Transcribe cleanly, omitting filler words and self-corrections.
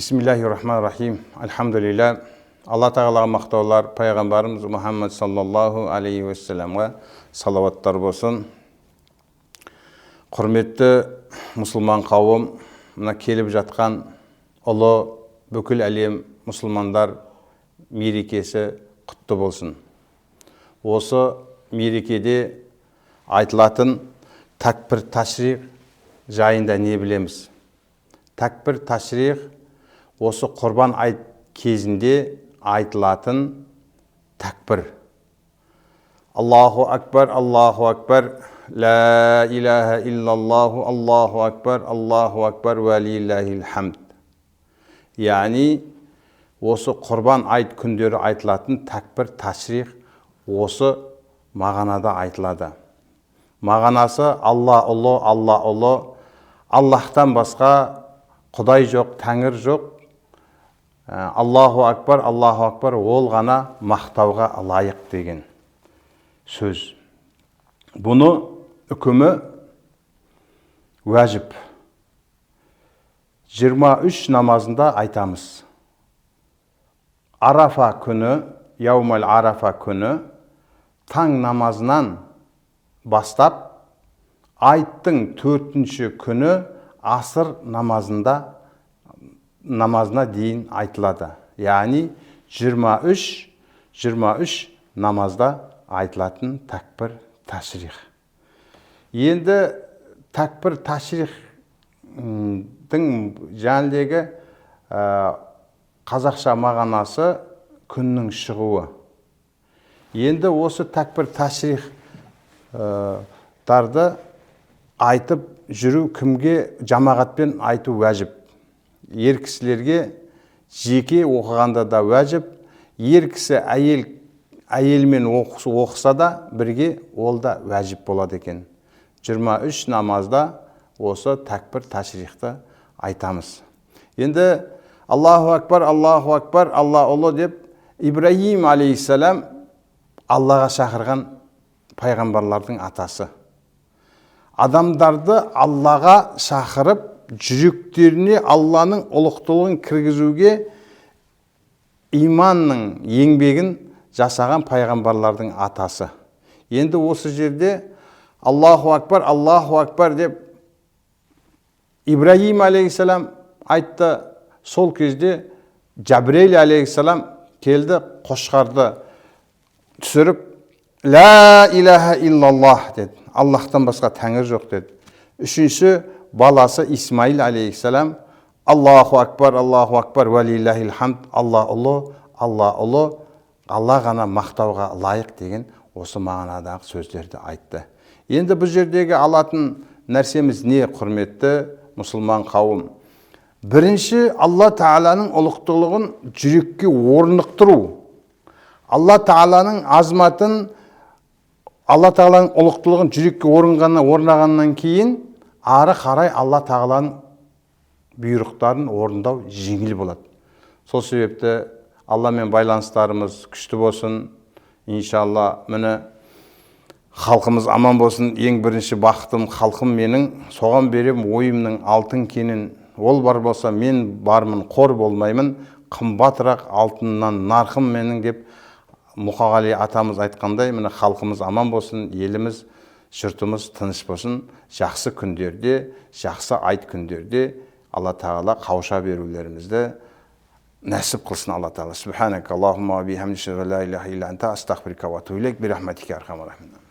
Бисмиллахир-рахманир-рахим. Альхамдулилля. Алла Тағалаға мақтаулар, пайғамбарымыз Мұхаммад саллаллаху алейхи уассаламға салауаттар болсын. Құрметті мұсылман қауым, мына келіп жатқан ұлы бүкіл әлем мұсылмандар мерекесі құтты болсын. Осы мерекеде айтылатын такбир ташрих жайында не білеміз? Такбир ташрих осы құрбан айт кезінде айтылатын такбир. Аллаху акбар, ла илаха иллаллаху, Аллаху акбар, ва лиллахил хамд. Яғни, осы құрбан айт күндері айтылатын такбир ташрих осы мағанада айтылады. Мағанасы Алла ұлы, Аллахтан басқа Құдай жоқ, Тәңір жоқ. Аллаху акбар, ол ғана мақтауға лайық деген сөз. Бұны үкімі уәжіп. 23 намазында айтамыз. Арафа күні, яумал арафа күні, таң намазынан бастап, айттың 4-ші күні асыр намазына дейін айтылады. Яғни 23 намазда айтылатын такбир ташрих. Енді такбир ташрихтің жәніндегі қазақша мағанасы күннің шығуы. Енді осы такбир ташрихтарды айтып жүру кімге жамағатпен айту уәжіп. Ер кісілерге жеке оқығанда да уәжіп, ер кісі әйелмен оқыса да бірге ол да уәжіп болады екен. 23 намазда осы такбир ташрихты айтамыз. Енді Аллаху акбар, Алла ұлы деп Ибраһим алейхиссалам Аллаға шақырған пайғамбарлардың атасы. Адамдарды Аллаға шақырып, жүректеріне Алланың ұлықтылығын кіргізуге иманның еңбегін жасаған пайғамбарлардың атасы. Енді осы жерде Аллаху акбар деп Ибраһим алейхиссалам айтты. Сол кезде Жабрейл алейхиссалам келді, қошқарды түсіріп, ла илаха иллаллах деді. Аллахтан басқа тәңір жоқ деді. Үшінші баласы Исмаил алейхиссалам Аллаху акбар, ва лиллахил хамд. Алла ұлы, Алла ғана мақтауға лайық деген осы мағынадағы сөздерді айтты. Енді бұл жердегі алатын нәрсеміз не, құрметті мұсылман қауым? Бірінші, Алла Тағаланың ұлықтылығын жүрекке орнықтыру. Алла Тағаланың азматын, Алла Тағаланың ұлықтылығын жүрекке орнағаннан кейін, ары қарай Алла Тағаланың бұйрықтарын орындау жеңіл болады. Сол себепті Алламен байланыстарымыз күшті болсын. Иншалла, міне халқымыз аман болсын. Ең бірінші бақытым халқым менің, соған берем ойымның алтын кенін. Ол бар болса, мен бармын, қор болмаймын, қымбатырақ алтыннан нарқым менің деп Мұқағали атамыз айтқандай, міне халқымыз аман болсын, еліміз, жұртымыз тыныш болсын. Жақсы күндерде, жақсы айт күндерде Алла Тағала қауыша берулерімізді нәсіп қылсын Алла Тағала. Субханак Аллахумма бихамдика ла илаха илля анта астағфирука ва атубу илейк бирахматика архамар рахимин.